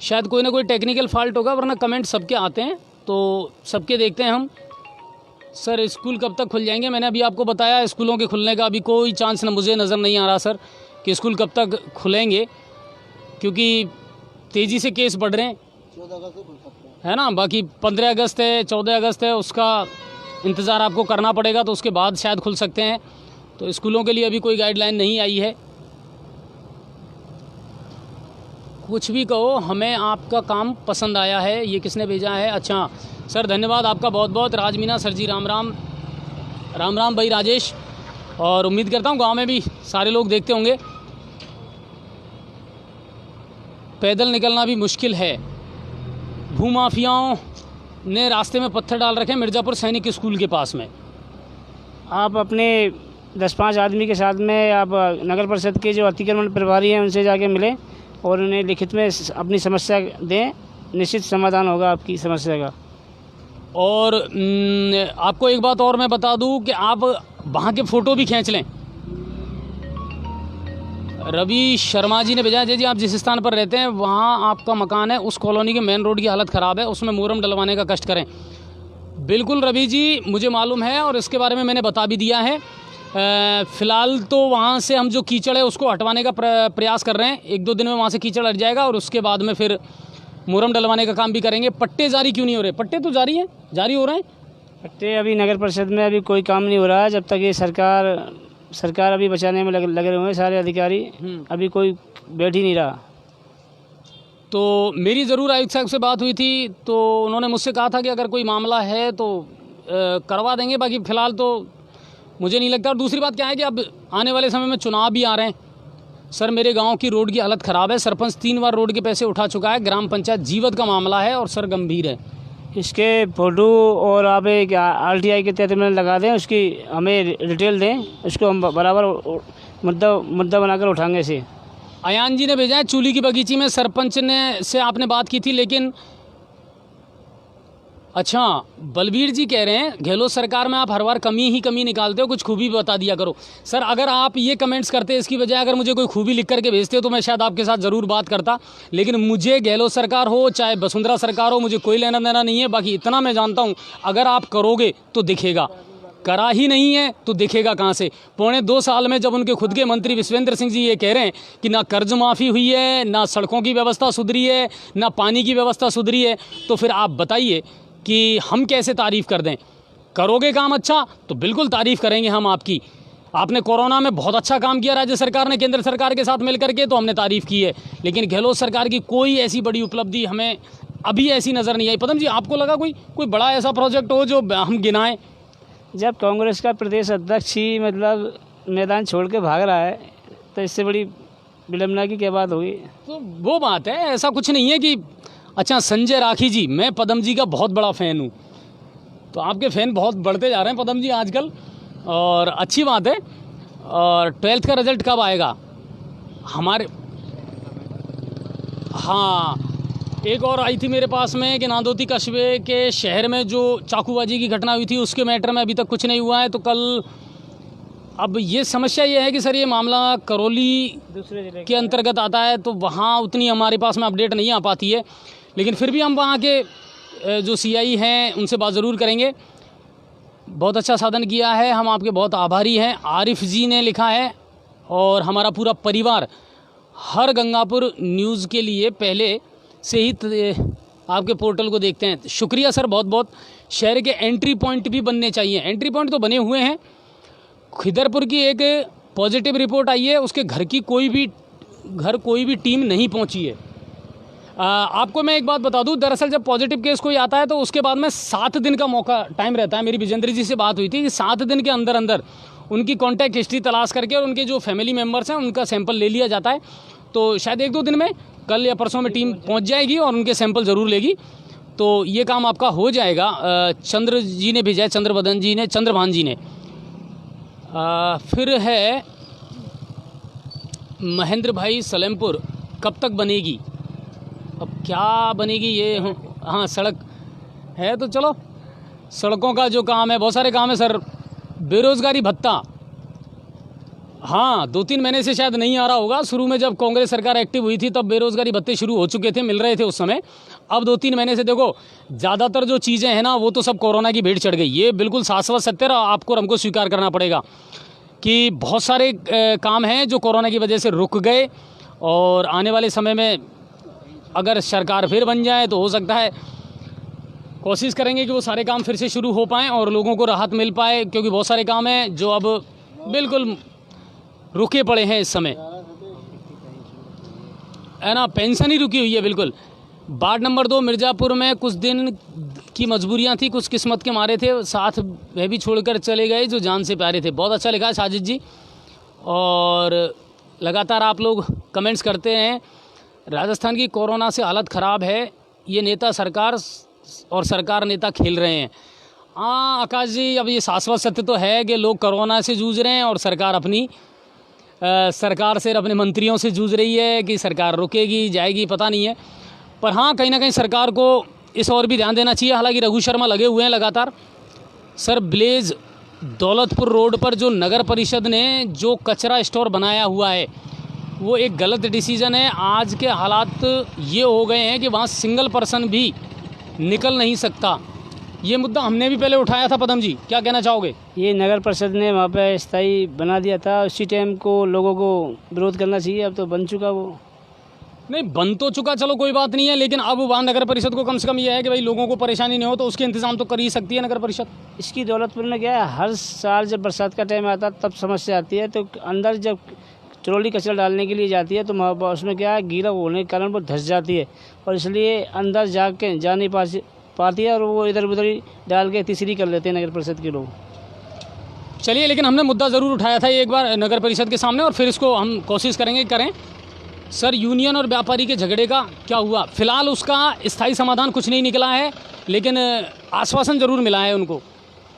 Speaker 1: शायद कोई ना कोई टेक्निकल फॉल्ट होगा, वरना कमेंट सबके आते हैं, तो सबके देखते हैं हम। सर स्कूल कब तक खुल जाएंगे? मैंने अभी आपको बताया स्कूलों के खुलने का अभी कोई चांस मुझे नज़र नहीं आ रहा सर कि स्कूल कब तक खुलेंगे, क्योंकि तेज़ी से केस बढ़ रहे हैं,
Speaker 3: 14 अगस्त से खुल सकते हैं,
Speaker 1: है ना। बाकी 15 अगस्त है, 14 अगस्त है, उसका इंतज़ार आपको करना पड़ेगा, तो उसके बाद शायद खुल सकते हैं। तो स्कूलों के लिए अभी कोई गाइडलाइन नहीं आई है। कुछ भी कहो, हमें आपका काम पसंद आया है। ये किसने भेजा है? अच्छा सर धन्यवाद आपका बहुत बहुत। राजमीना सर जी राम राम। राम राम भाई राजेश, और उम्मीद करता हूँ गांव में भी सारे लोग देखते होंगे। पैदल निकलना भी मुश्किल है, भूमाफियाओं ने रास्ते में पत्थर डाल रखे मिर्ज़ापुर सैनिक स्कूल के पास में।
Speaker 2: आप अपने 10-5 आदमी के साथ में आप नगर परिषद के जो अतिक्रमण प्रभारी हैं उनसे जाके मिलें और उन्हें लिखित में अपनी समस्या दें, निश्चित समाधान होगा आपकी समस्या का।
Speaker 1: और आपको एक बात और मैं बता दूं कि आप वहाँ के फ़ोटो भी खींच लें। रवि शर्मा जी ने भेजा है, जी आप जिस स्थान पर रहते हैं वहाँ आपका मकान है, उस कॉलोनी के मेन रोड की हालत ख़राब है, उसमें मोरम डलवाने का कष्ट करें। बिल्कुल रवि जी, मुझे मालूम है और इसके बारे में मैंने बता भी दिया है। फ़िलहाल तो वहाँ से हम जो कीचड़ है उसको हटवाने का प्रयास कर रहे हैं। 1-2 दिन में वहाँ से कीचड़ हट जाएगा और उसके बाद में फिर मोरम डलवाने का काम भी करेंगे। पट्टे जारी क्यों नहीं हो रहे? पट्टे तो जारी हैं, जारी हो रहे हैं
Speaker 2: पट्टे। अभी नगर परिषद में अभी कोई काम नहीं हो रहा है, जब तक ये सरकार अभी बचाने में लगे हुए हैं सारे अधिकारी, अभी कोई बैठ ही नहीं रहा।
Speaker 1: तो मेरी ज़रूर आयुक्त साहब से बात हुई थी, तो उन्होंने मुझसे कहा था कि अगर कोई मामला है तो करवा देंगे, बाकी फ़िलहाल तो मुझे नहीं लगता। और दूसरी बात क्या है कि अब आने वाले समय में चुनाव भी आ रहे हैं। सर मेरे गांव की रोड की हालत ख़राब है, सरपंच 3 बार रोड के पैसे उठा चुका है, ग्राम पंचायत जीवत का मामला है और सर गंभीर है।
Speaker 2: इसके फ़ोटो और आप एक RTI के तहत में लगा दें, उसकी हमें डिटेल दें, उसको हम बराबर मुद्दा बनाकर उठाएंगे इसे।
Speaker 1: अयान जी ने भेजा है, चूली की बगीची में सरपंच ने से आपने बात की थी, लेकिन अच्छा बलबीर जी कह रहे हैं गहलोत सरकार में आप हर बार कमी ही कमी निकालते हो, कुछ खूबी भी बता दिया करो। सर अगर आप ये कमेंट्स करते इसकी बजाय अगर मुझे कोई खूबी लिख करके भेजते हो तो मैं शायद आपके साथ ज़रूर बात करता, लेकिन मुझे गहलोत सरकार हो चाहे वसुंधरा सरकार हो, मुझे कोई लेना देना नहीं है। बाकी इतना मैं जानता हूँ, अगर आप करोगे तो दिखेगा, करा ही नहीं है तो दिखेगा कहाँ से। 2.25 साल में जब उनके खुद के मंत्री विश्वेंद्र सिंह जी ये कह रहे हैं कि ना कर्ज माफ़ी हुई है, ना सड़कों की व्यवस्था सुधरी है, ना पानी की व्यवस्था सुधरी है, तो फिर आप बताइए कि हम कैसे तारीफ़ कर दें। करोगे काम अच्छा तो बिल्कुल तारीफ़ करेंगे हम आपकी। आपने कोरोना में बहुत अच्छा काम किया राज्य सरकार ने केंद्र सरकार के साथ मिल करके, तो हमने तारीफ़ की है, लेकिन गहलोत सरकार की कोई ऐसी बड़ी उपलब्धि हमें अभी ऐसी नज़र नहीं आई। पदम जी आपको लगा कोई बड़ा ऐसा प्रोजेक्ट हो जो हम गिनाएं?
Speaker 2: जब कांग्रेस का प्रदेश अध्यक्ष ही मतलब मैदान छोड़ के भाग रहा है तो इससे बड़ी विडम्बना की क्या बात होगी? तो
Speaker 1: वो बात है, ऐसा कुछ नहीं है कि अच्छा संजय राखी जी, मैं पदम जी का बहुत बड़ा फ़ैन हूँ, तो आपके फ़ैन बहुत बढ़ते जा रहे हैं पदम जी आजकल, और अच्छी बात है। और 12th का रिज़ल्ट कब आएगा हमारे? हाँ एक और आई थी मेरे पास में कि नांदोती कस्बे के शहर में जो चाकूबाजी की घटना हुई थी उसके मैटर में अभी तक कुछ नहीं हुआ है। तो कल अब ये समस्या ये है कि सर ये मामला करौली
Speaker 2: दूसरे जिले
Speaker 1: के अंतर्गत आता है, तो वहाँ उतनी हमारे पास में अपडेट नहीं आ पाती है, लेकिन फिर भी हम वहाँ के जो CI हैं उनसे बात ज़रूर करेंगे। बहुत अच्छा साधन किया है, हम आपके बहुत आभारी हैं। आरिफ जी ने लिखा है और हमारा पूरा परिवार हर गंगापुर न्यूज़ के लिए पहले से ही आपके पोर्टल को देखते हैं। शुक्रिया सर, बहुत बहुत। शहर के एंट्री पॉइंट भी बनने चाहिए। एंट्री पॉइंट तो बने हुए हैं। खिदरपुर की एक पॉजिटिव रिपोर्ट आई है, उसके घर कोई भी टीम नहीं पहुंची है। आपको मैं एक बात बता दूं, दरअसल जब पॉजिटिव केस कोई आता है तो उसके बाद में 7 दिन का मौका टाइम रहता है। मेरी विजेंद्र जी से बात हुई थी कि 7 दिन के अंदर अंदर उनकी कॉन्टैक्ट हिस्ट्री तलाश करके और उनके जो फैमिली मेम्बर्स हैं उनका सैंपल ले लिया जाता है। तो शायद 1-2 दिन में, कल या परसों में टीम पहुंच जाएगी और उनके सैंपल ज़रूर लेगी। तो ये काम आपका हो जाएगा। चंद्र जी ने भेजा है, चंद्रभान जी ने। फिर है महेंद्र भाई सलेमपुर, कब तक बनेगी? अब क्या बनेगी ये, हाँ सड़क है तो चलो, सड़कों का जो काम है, बहुत सारे काम है सर। बेरोज़गारी भत्ता, हाँ 2-3 महीने से शायद नहीं आ रहा होगा। शुरू में जब कांग्रेस सरकार एक्टिव हुई थी तब बेरोज़गारी भत्ते शुरू हो चुके थे, मिल रहे थे उस समय। अब 2-3 महीने से देखो, ज़्यादातर जो चीज़ें हैं ना वो तो सब कोरोना की भेंट चढ़ गई। ये बिल्कुल शाश्वत सत्य आपको और हमको स्वीकार करना पड़ेगा कि बहुत सारे काम हैं जो कोरोना की वजह से रुक गए, और आने वाले समय में अगर सरकार फिर बन जाए तो हो सकता है, कोशिश करेंगे कि वो सारे काम फिर से शुरू हो पाएँ और लोगों को राहत मिल पाए, क्योंकि बहुत सारे काम हैं जो अब बिल्कुल रुके पड़े हैं इस समय, है ना। पेंशन ही रुकी हुई है बिल्कुल। वार्ड नंबर 2 मिर्ज़ापुर में कुछ दिन की मजबूरियां थी, कुछ किस्मत के मारे थे, साथ वह भी छोड़कर चले गए जो जान से प्यारे थे। बहुत अच्छा लिखा है साजिद जी, और लगातार आप लोग कमेंट्स करते हैं। राजस्थान की कोरोना से हालत ख़राब है, ये नेता सरकार और सरकार नेता खेल रहे हैं। हाँ आकाश जी, अब ये शाश्वत सत्य तो है कि लोग कोरोना से जूझ रहे हैं और सरकार अपने मंत्रियों से जूझ रही है कि सरकार रुकेगी जाएगी, पता नहीं है। पर हाँ, कहीं ना कहीं सरकार को इस और भी ध्यान देना चाहिए। हालांकि रघु शर्मा लगे हुए हैं लगातार। सर, ब्लेज दौलतपुर रोड पर जो नगर परिषद ने जो कचरा स्टोर बनाया हुआ है वो एक गलत डिसीज़न है। आज के हालात ये हो गए हैं कि वहाँ सिंगल पर्सन भी निकल नहीं सकता। ये मुद्दा हमने भी पहले उठाया था। पदम जी, क्या कहना चाहोगे?
Speaker 2: ये नगर परिषद ने वहाँ पे स्थायी बना दिया था, उसी टाइम को लोगों को विरोध करना चाहिए। अब तो बन चुका, वो
Speaker 1: नहीं बन तो चुका, चलो कोई बात नहीं है, लेकिन अब वहाँ नगर परिषद को कम से कम ये है कि भाई लोगों को परेशानी नहीं हो, तो उसके इंतजाम तो कर ही सकती है नगर परिषद।
Speaker 2: इसकी दौलतपुर में क्या है, हर साल जब बरसात का टाइम आता है तब समस्या आती है। तो अंदर जब ट्रॉली कचरा डालने के लिए जाती है तो उसमें क्या है, गीला होने के कारण वो धंस जाती है, और इसलिए अंदर जा नहीं पाती है, और वो इधर उधर ही डाल के तीसरी कर लेते हैं नगर परिषद के लोग।
Speaker 1: चलिए, लेकिन हमने मुद्दा ज़रूर उठाया था एक बार नगर परिषद के सामने, और फिर इसको हम कोशिश करें। सर, यूनियन और व्यापारी के झगड़े का क्या हुआ? फिलहाल उसका स्थायी समाधान कुछ नहीं निकला है, लेकिन आश्वासन ज़रूर मिला है उनको।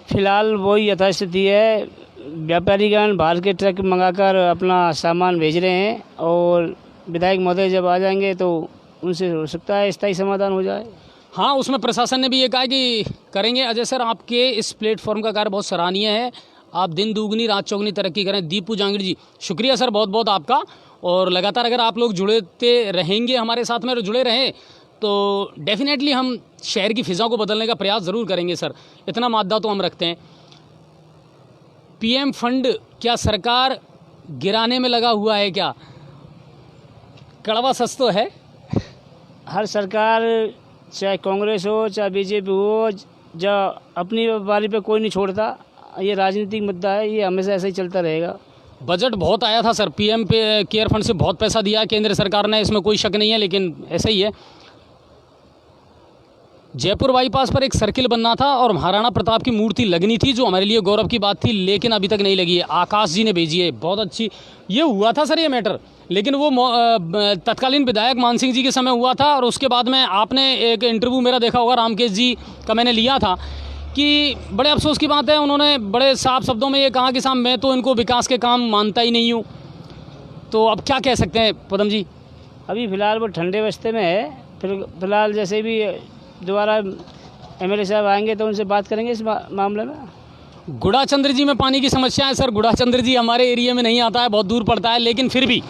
Speaker 2: फिलहाल वही यथास्थिति है। व्यापारीगण बाहर के ट्रक मंगाकर अपना सामान भेज रहे हैं, और विधायक महोदय जब आ जाएंगे तो उनसे हो सकता है स्थायी समाधान हो जाए।
Speaker 1: हाँ, उसमें प्रशासन ने भी ये कहा कि करेंगे। अजय सर, आपके इस प्लेटफॉर्म का कार्य बहुत सराहनीय है। आप दिन दुगनी रात चौगनी तरक्की करें। दीपू जांगीर जी, शुक्रिया सर, बहुत बहुत आपका। और लगातार अगर आप लोग जुड़ते रहेंगे हमारे साथ में, और जुड़े रहें तो डेफिनेटली हम शहर की फ़िज़ा को बदलने का प्रयास ज़रूर करेंगे सर। इतना मादा तो हम रखते हैं। पीएम फंड क्या सरकार गिराने में लगा हुआ है क्या? कड़वा सच तो है।
Speaker 2: हर सरकार, चाहे कांग्रेस हो चाहे बीजेपी हो, जब अपनी बारी पे कोई नहीं छोड़ता। ये राजनीतिक मुद्दा है, ये हमेशा ऐसा ही चलता रहेगा।
Speaker 1: बजट बहुत आया था सर, पीएम केयर फंड से बहुत पैसा दिया केंद्र सरकार ने, इसमें कोई शक नहीं है, लेकिन ऐसा ही है। जयपुर बाईपास पर एक सर्किल बनना था और महाराणा प्रताप की मूर्ति लगनी थी, जो हमारे लिए गौरव की बात थी, लेकिन अभी तक नहीं लगी है। आकाश जी ने भेजी है, बहुत अच्छी। ये हुआ था सर ये मैटर, लेकिन वो तत्कालीन विधायक मान सिंह जी के समय हुआ था, और उसके बाद में आपने एक इंटरव्यू मेरा देखा होगा, रामकेश जी का मैंने लिया था, कि बड़े अफसोस की बात है, उन्होंने बड़े साफ शब्दों में ये कहा कि साहब मैं तो इनको विकास के काम मानता ही नहीं हूँ। तो अब क्या कह सकते हैं पदम जी?
Speaker 2: अभी फ़िलहाल वो ठंडे बस्ते में है। फिलहाल जैसे भी दोबारा एमएलए साहब आएंगे तो उनसे बात करेंगे इस मामले में।
Speaker 1: गुड़ाचंद्र जी में पानी की समस्या है सर। गुड़ाचंद्र जी हमारे एरिया में नहीं आता है, बहुत दूर पड़ता है, लेकिन फिर भी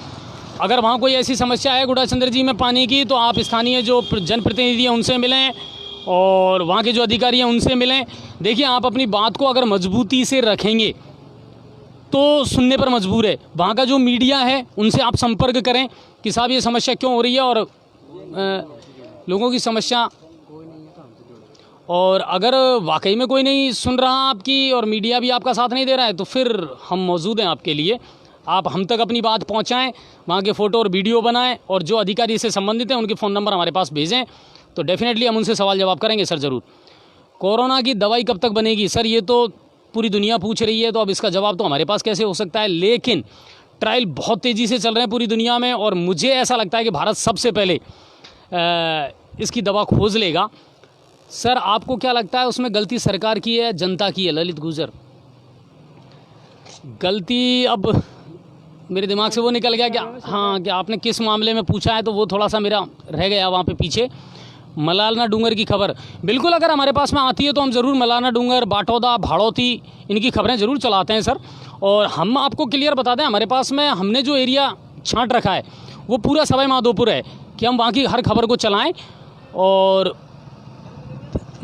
Speaker 1: अगर वहाँ कोई ऐसी समस्या है गुड़ाचंद्र जी में पानी की, तो आप स्थानीय जो जनप्रतिनिधि हैं उनसे मिलें, और वहाँ के जो अधिकारी हैं उनसे मिलें। देखिए, आप अपनी बात को अगर मजबूती से रखेंगे तो सुनने पर मजबूर है। वहाँ का जो मीडिया है उनसे आप संपर्क करें कि साहब ये समस्या क्यों हो रही है, और लोगों की समस्या, और अगर वाकई में कोई नहीं सुन रहा आपकी और मीडिया भी आपका साथ नहीं दे रहा है तो फिर हम मौजूद हैं आपके लिए। आप हम तक अपनी बात पहुंचाएं, वहाँ के फ़ोटो और वीडियो बनाएं, और जो अधिकारी से संबंधित हैं उनके फ़ोन नंबर हमारे पास भेजें, तो डेफिनेटली हम उनसे सवाल जवाब करेंगे सर ज़रूर। कोरोना की दवाई कब तक बनेगी सर, ये तो पूरी दुनिया पूछ रही है, तो अब इसका जवाब तो हमारे पास कैसे हो सकता है। लेकिन ट्रायल बहुत तेज़ी से चल रहे हैं पूरी दुनिया में, और मुझे ऐसा लगता है कि भारत सबसे पहले इसकी दवा खोज लेगा। सर, आपको क्या लगता है उसमें गलती सरकार की है, जनता की है? ललित गुर्जर, गलती अब मेरे दिमाग से वो निकल गया कि हाँ, कि आपने किस मामले में पूछा है, तो वो थोड़ा सा मेरा रह गया वहाँ पे पीछे। मलारना डूंगर की खबर बिल्कुल अगर हमारे पास में आती है तो हम ज़रूर मलारना डूंगर, बाटौदा, भाड़ौती, इनकी खबरें ज़रूर चलाते हैं सर। और हम आपको क्लियर बता दें, हमारे पास में हमने जो एरिया छांट रखा है वो पूरा सवाई माधोपुर है कि हम वहाँ की हर खबर को चलाएँ। और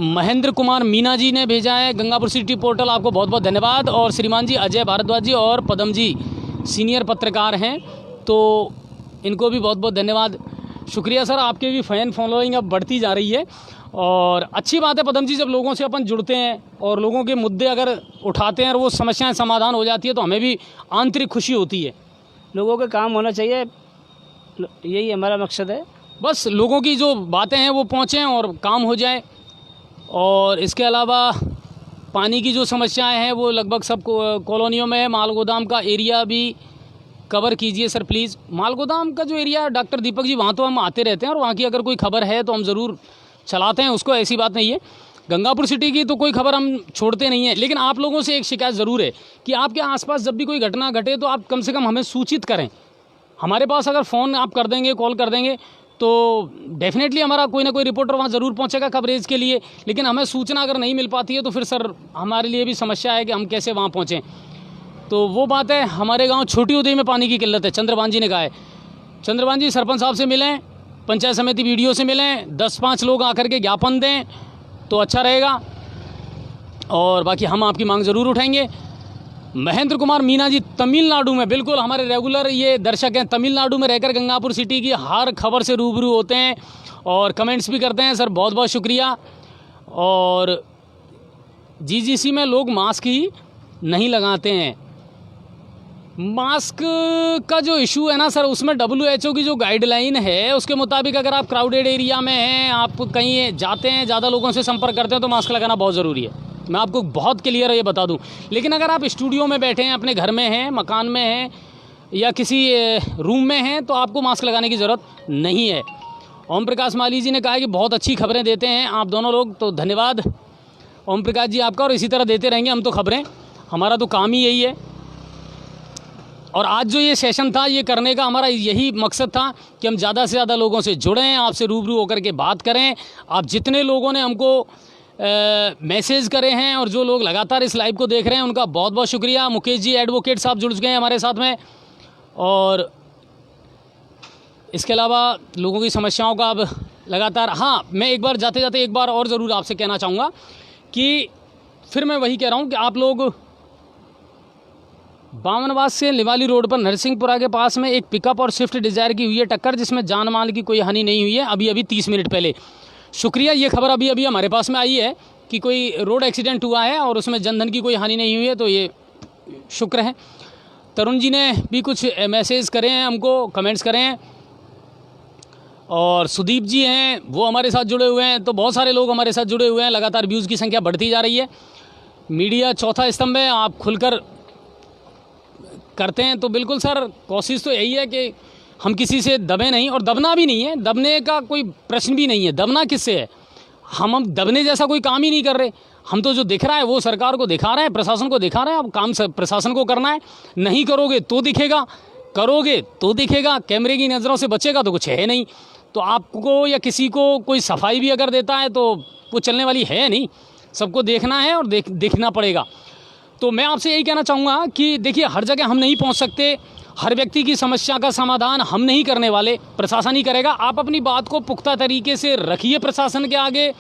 Speaker 1: महेंद्र कुमार मीना जी ने भेजा है गंगापुर सिटी पोर्टल, आपको बहुत बहुत धन्यवाद। और श्रीमान जी अजय भारद्वाज जी और पदम जी सीनियर पत्रकार हैं, तो इनको भी बहुत बहुत धन्यवाद, शुक्रिया सर। आपके भी फ़ैन फॉलोइंग अब बढ़ती जा रही है, और अच्छी बात है पदम जी, जब लोगों से अपन जुड़ते हैं और लोगों के मुद्दे अगर उठाते हैं और वो समस्याएं समाधान हो जाती है तो हमें भी आंतरिक खुशी होती है।
Speaker 2: लोगों का काम होना चाहिए, यही हमारा मकसद है।
Speaker 1: बस लोगों की जो बातें हैं वो पहुँचें और काम हो जाए। और इसके अलावा पानी की जो समस्याएं हैं वो लगभग सब कॉलोनियों में है। मालगोदाम का एरिया भी कवर कीजिए सर प्लीज़। मालगोदाम का जो एरिया डॉक्टर दीपक जी, वहाँ तो हम आते रहते हैं और वहाँ की अगर कोई खबर है तो हम ज़रूर चलाते हैं उसको, ऐसी बात नहीं है। गंगापुर सिटी की तो कोई खबर हम छोड़ते नहीं हैं, लेकिन आप लोगों से एक शिकायत ज़रूर है कि आपके आसपास जब भी कोई घटना घटे तो आप कम से कम हमें सूचित करें। हमारे पास अगर फ़ोन आप कर देंगे, कॉल कर देंगे, तो डेफिनेटली हमारा कोई ना कोई रिपोर्टर वहाँ ज़रूर पहुँचेगा कवरेज के लिए। लेकिन हमें सूचना अगर नहीं मिल पाती है तो फिर सर हमारे लिए भी समस्या है कि हम कैसे वहाँ पहुँचें। तो वो बात है, हमारे गांव छोटी उदय में पानी की किल्लत है, चंद्रभान जी ने कहा है। चंद्रभान जी, सरपंच साहब से मिलें, पंचायत समिति वीडियो से मिलें, 10-5 लोग आकर के ज्ञापन दें तो अच्छा रहेगा, और बाकी हम आपकी मांग ज़रूर उठाएंगे। महेंद्र कुमार मीना जी तमिलनाडु में, बिल्कुल हमारे रेगुलर ये दर्शक हैं, तमिलनाडु में रहकर गंगापुर सिटी की हर खबर से रूबरू होते हैं और कमेंट्स भी करते हैं। सर बहुत बहुत शुक्रिया। और जीजीसी में लोग मास्क ही नहीं लगाते हैं। मास्क का जो इशू है ना सर, उसमें WHO की जो गाइडलाइन है उसके मुताबिक अगर आप क्राउडेड एरिया में हैं, आप कहीं जाते हैं, ज़्यादा लोगों से संपर्क करते हैं तो मास्क लगाना बहुत ज़रूरी है। मैं आपको बहुत क्लियर ये बता दूं। लेकिन अगर आप स्टूडियो में बैठे हैं, अपने घर में हैं, मकान में हैं या किसी रूम में हैं, तो आपको मास्क लगाने की ज़रूरत नहीं है। ओम प्रकाश माली जी ने कहा कि बहुत अच्छी खबरें देते हैं आप दोनों लोग, तो धन्यवाद ओम प्रकाश जी आपका, और इसी तरह देते रहेंगे हम तो खबरें, हमारा तो काम ही यही है। और आज जो ये सेशन था, ये करने का हमारा यही मकसद था कि हम ज़्यादा से ज़्यादा लोगों से जुड़ें, आपसे रूबरू होकर के बात करें। आप जितने लोगों ने हमको मैसेज करे हैं और जो लोग लगातार इस लाइव को देख रहे हैं, उनका बहुत बहुत शुक्रिया। मुकेश जी एडवोकेट साहब जुड़ चुके हैं हमारे साथ में, और इसके अलावा लोगों की समस्याओं का अब लगातार, हाँ मैं एक बार जाते जाते एक बार और ज़रूर आपसे कहना चाहूँगा कि फिर मैं वही कह रहा हूँ कि आप लोग बामनवास से लिवाली रोड पर नरसिंहपुरा के पास में एक पिकअप और स्विफ्ट डिज़ायर की हुई है टक्कर, जिसमें जान माल की कोई हानि नहीं हुई है अभी 30 मिनट पहले। शुक्रिया, ये खबर अभी हमारे पास में आई है कि कोई रोड एक्सीडेंट हुआ है और उसमें जनधन की कोई हानि नहीं हुई है, तो ये शुक्र है। तरुण जी ने भी कुछ मैसेज करे हैं हमको, कमेंट्स करे हैं, और सुदीप जी हैं वो हमारे साथ जुड़े हुए हैं। तो बहुत सारे लोग हमारे साथ जुड़े हुए हैं, लगातार व्यूज़ की संख्या बढ़ती जा रही है। मीडिया चौथा स्तंभ है, आप खुलकर करते हैं तो बिल्कुल सर, कोशिश तो यही है कि हम किसी से दबे नहीं, और दबना भी नहीं है, दबने का कोई प्रश्न भी नहीं है। दबना किससे है? हम दबने जैसा कोई काम ही नहीं कर रहे। हम तो जो दिख रहा है वो सरकार को दिखा रहे हैं, प्रशासन को दिखा रहे हैं। अब काम प्रशासन को करना है, नहीं करोगे तो दिखेगा, करोगे तो दिखेगा। कैमरे की नज़रों से बचेगा तो कुछ है नहीं। तो आपको या किसी को कोई सफाई भी अगर देता है तो वो चलने वाली है नहीं, सबको देखना है और देखना पड़ेगा। तो मैं आपसे यही कहना चाहूँगा कि देखिए, हर जगह हम नहीं पहुँच सकते, हर व्यक्ति की समस्या का समाधान हम नहीं करने वाले, प्रशासन ही करेगा। आप अपनी बात को पुख्ता तरीके से रखिए प्रशासन के आगे,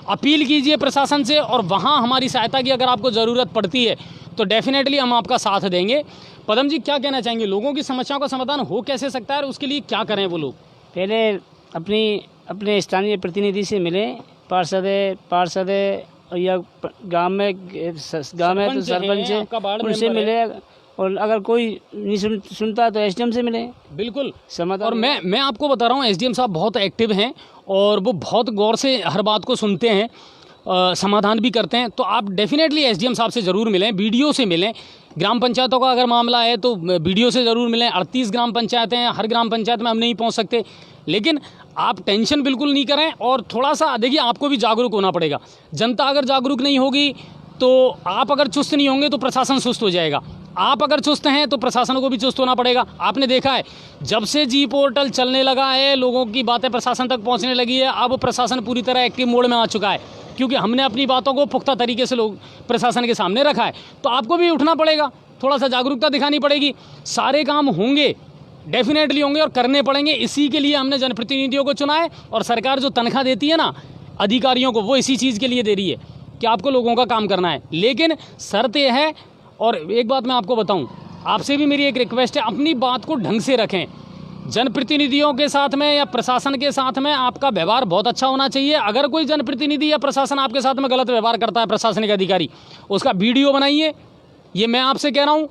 Speaker 1: अपील कीजिए प्रशासन से और वहाँ हमारी सहायता की अगर आपको ज़रूरत पड़ती है तो डेफिनेटली हम आपका साथ देंगे। पदम जी, क्या कहना चाहेंगे, लोगों की समस्याओं का समाधान हो कैसे सकता है और उसके लिए क्या करें वो लोग?
Speaker 2: पहले अपने स्थानीय प्रतिनिधि से मिलें, पार्षद है या गांव में तो सरपंच है, उनसे मिले, और अगर कोई नहीं सुनता तो एसडीएम से मिले।
Speaker 1: बिल्कुल
Speaker 2: समाधान।
Speaker 1: और मैं आपको बता रहा हूँ, एसडीएम साहब बहुत एक्टिव हैं और वो बहुत गौर से हर बात को सुनते हैं, समाधान भी करते हैं। तो आप डेफिनेटली एसडीएम साहब से ज़रूर मिलें, बीडीओ से मिलें। ग्राम पंचायतों का अगर मामला है तो बीडीओ से ज़रूर मिलें। 38 ग्राम पंचायतें हैं, हर ग्राम पंचायत में हम नहीं पहुंच सकते, लेकिन आप टेंशन बिल्कुल नहीं करें। और थोड़ा सा देखिए, आपको भी जागरूक होना पड़ेगा। जनता अगर जागरूक नहीं होगी तो आप अगर चुस्त नहीं होंगे तो प्रशासन सुस्त हो जाएगा। आप अगर चुस्त हैं तो प्रशासन को भी चुस्त होना पड़ेगा। आपने देखा है, जब से जी पोर्टल चलने लगा है, लोगों की बातें प्रशासन तक पहुंचने लगी है। अब प्रशासन पूरी तरह एक्टिव मोड में आ चुका है, क्योंकि हमने अपनी बातों को पुख्ता तरीके से लोग प्रशासन के सामने रखा है। तो आपको भी उठना पड़ेगा, थोड़ा सा जागरूकता दिखानी पड़ेगी। सारे काम होंगे, डेफिनेटली होंगे और करने पड़ेंगे। इसी के लिए हमने जनप्रतिनिधियों को चुना है, और सरकार जो तनख्वाह देती है ना अधिकारियों को, वो इसी चीज़ के लिए दे रही है कि आपको लोगों का काम करना है। लेकिन शर्त यह है, और एक बात मैं आपको बताऊं, आपसे भी मेरी एक रिक्वेस्ट है, अपनी बात को ढंग से रखें। जनप्रतिनिधियों के साथ में या प्रशासन के साथ में आपका व्यवहार बहुत अच्छा होना चाहिए। अगर कोई जनप्रतिनिधि या प्रशासन आपके साथ में गलत व्यवहार करता है, प्रशासनिक अधिकारी, उसका वीडियो बनाइए, ये मैं आपसे कह रहा हूँ,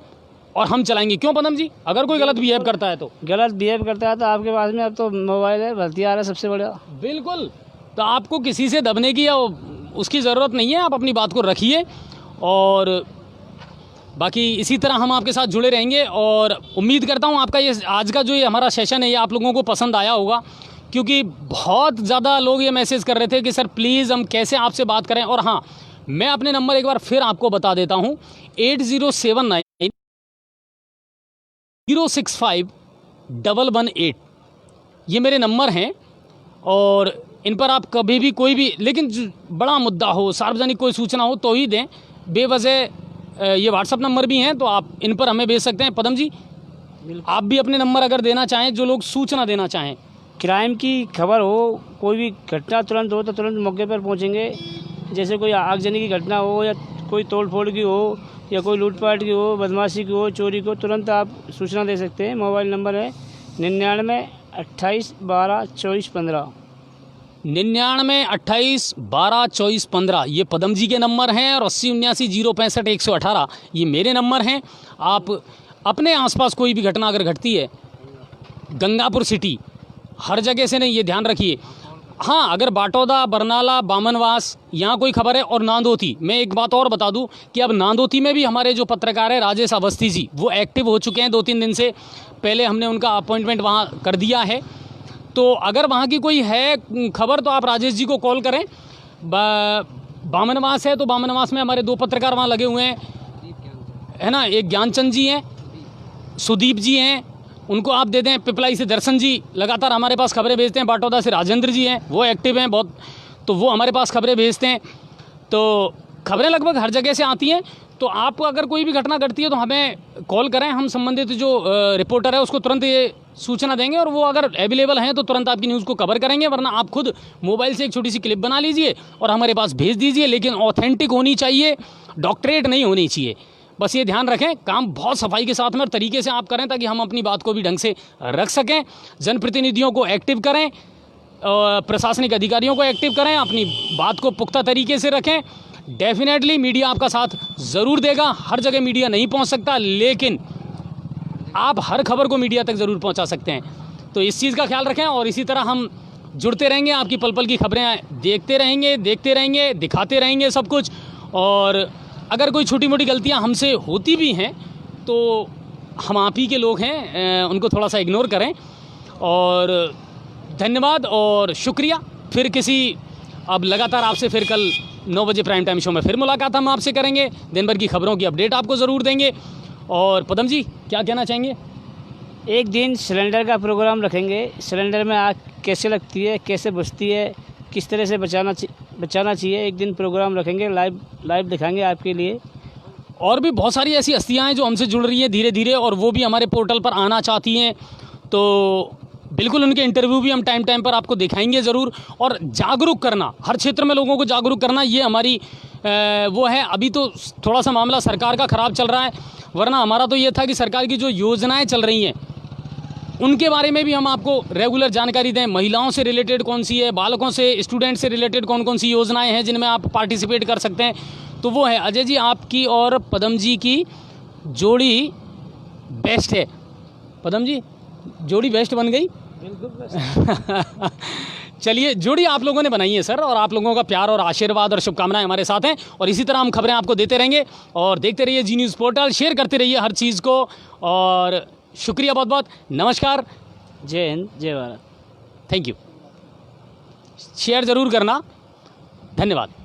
Speaker 1: और हम चलाएंगे। क्यों पदम जी? अगर कोई गलत बिहेव करता है तो
Speaker 2: आपके पास में अब तो मोबाइल है, हथियार है सबसे बड़ा।
Speaker 1: बिल्कुल, तो आपको किसी से दबने की या उसकी ज़रूरत नहीं है। आप अपनी बात को रखिए, और बाकी इसी तरह हम आपके साथ जुड़े रहेंगे। और उम्मीद करता हूँ आपका ये आज का जो ये हमारा सेशन है, ये आप लोगों को पसंद आया होगा, क्योंकि बहुत ज़्यादा लोग ये मैसेज कर रहे थे कि सर प्लीज़ हम कैसे आपसे बात करें। और हाँ, मैं अपने नंबर एक बार फिर आपको बता देता हूँ, 8079-065-118 ये मेरे नंबर हैं। और इन पर आप कभी भी कोई भी, लेकिन बड़ा मुद्दा हो, सार्वजनिक कोई सूचना हो तो ही दें। बेवजह ये व्हाट्सअप नंबर भी हैं, तो आप इन पर हमें भेज सकते हैं। पदम जी, आप भी अपने नंबर अगर देना चाहें, जो लोग सूचना देना चाहें,
Speaker 2: क्राइम की खबर हो, कोई भी घटना तुरंत हो तो तुरंत मौके पर पहुंचेंगे। जैसे कोई आगजनी की घटना हो, या कोई तोड़ फोड़ की हो, या कोई लूटपाट की हो, बदमाशी की हो, चोरी को, तुरंत आप सूचना दे सकते हैं। मोबाइल नंबर है 9928122415।
Speaker 1: 9928122415 ये पदम जी के नंबर हैं, और 8079-065-118 ये मेरे नंबर हैं। आप अपने आसपास कोई भी घटना अगर घटती है, गंगापुर सिटी, हर जगह से नहीं, ये ध्यान रखिए। हाँ, अगर बाटौदा, बरनाला, बामनवास यहाँ कोई खबर है, और नांदोती, मैं एक बात और बता दूं कि अब नांदोती में भी हमारे जो पत्रकार हैं राजेश अवस्थी जी, वो एक्टिव हो चुके हैं। 2-3 दिन से पहले हमने उनका अपॉइंटमेंट वहाँ कर दिया है। तो अगर वहाँ की कोई है खबर तो आप राजेश जी को कॉल करें। बामनवास है तो बामनवास में हमारे 2 पत्रकार वहाँ लगे हुए हैं, है ना। एक ज्ञानचंद जी हैं, सुदीप जी हैं, उनको आप दे दें। पिपलाई से दर्शन जी लगातार हमारे पास खबरें भेजते हैं। बाटौदा से राजेंद्र जी हैं, वो एक्टिव हैं बहुत, तो वो हमारे पास खबरें भेजते हैं। तो खबरें लगभग हर जगह से आती हैं। तो आपको अगर कोई भी घटना घटती है तो हमें कॉल करें, हम संबंधित जो रिपोर्टर है उसको तुरंत ये सूचना देंगे, और वो अगर अवेलेबल हैं तो तुरंत आपकी न्यूज़ को कवर करेंगे। वरना आप खुद मोबाइल से एक छोटी सी क्लिप बना लीजिए और हमारे पास भेज दीजिए, लेकिन ऑथेंटिक होनी चाहिए, डॉक्टरेट नहीं होनी चाहिए। बस ये ध्यान रखें, काम बहुत सफाई के साथ में और तरीके से आप करें, ताकि हम अपनी बात को भी ढंग से रख सकें। जनप्रतिनिधियों को एक्टिव करें, प्रशासनिक अधिकारियों को एक्टिव करें, अपनी बात को पुख्ता तरीके से रखें। डेफिनेटली मीडिया आपका साथ ज़रूर देगा। हर जगह मीडिया नहीं पहुंच सकता, लेकिन आप हर खबर को मीडिया तक ज़रूर पहुंचा सकते हैं। तो इस चीज़ का ख्याल रखें, और इसी तरह हम जुड़ते रहेंगे, आपकी पल पल की खबरें देखते रहेंगे, दिखाते रहेंगे सब कुछ। और अगर कोई छोटी मोटी गलतियां हमसे होती भी हैं तो हम आप ही के लोग हैं, उनको थोड़ा सा इग्नोर करें। और धन्यवाद और शुक्रिया। फिर अब लगातार आपसे फिर कल 9 बजे प्राइम टाइम शो में फिर मुलाकात हम आपसे करेंगे। दिन भर की खबरों की अपडेट आपको ज़रूर देंगे। और पदम जी, क्या कहना चाहेंगे?
Speaker 2: एक दिन सिलेंडर का प्रोग्राम रखेंगे। सिलेंडर में आग कैसे लगती है, कैसे बुझती है, किस तरह से बचाना चाहिए, एक दिन प्रोग्राम रखेंगे, लाइव दिखाएंगे आपके लिए।
Speaker 1: और भी बहुत सारी ऐसी हस्तियाँ हैं जो हमसे जुड़ रही हैं धीरे धीरे, और वो भी हमारे पोर्टल पर आना चाहती हैं। तो बिल्कुल उनके इंटरव्यू भी हम टाइम टाइम पर आपको दिखाएंगे ज़रूर। और जागरूक करना, हर क्षेत्र में लोगों को जागरूक करना, ये हमारी वो है। अभी तो थोड़ा सा मामला सरकार का ख़राब चल रहा है, वरना हमारा तो ये था कि सरकार की जो योजनाएं चल रही हैं उनके बारे में भी हम आपको रेगुलर जानकारी दें। महिलाओं से रिलेटेड कौन सी है, बालकों से, स्टूडेंट से रिलेटेड कौन कौन सी योजनाएं हैं जिनमें आप पार्टिसिपेट कर सकते हैं। तो वो है अजय जी, आपकी और पदम जी की जोड़ी बेस्ट है। पदम जी, जोड़ी बेस्ट बन गई। चलिए, जोड़ी आप लोगों ने बनाई है सर, और आप लोगों का प्यार और आशीर्वाद और शुभकामनाएं हमारे साथ हैं, और इसी तरह हम खबरें आपको देते रहेंगे। और देखते रहिए जी न्यूज़ पोर्टल, शेयर करते रहिए हर चीज़ को। और शुक्रिया बहुत बहुत, नमस्कार,
Speaker 2: जय हिंद, जय भारत।
Speaker 1: Thank you. शेयर ज़रूर करना, धन्यवाद।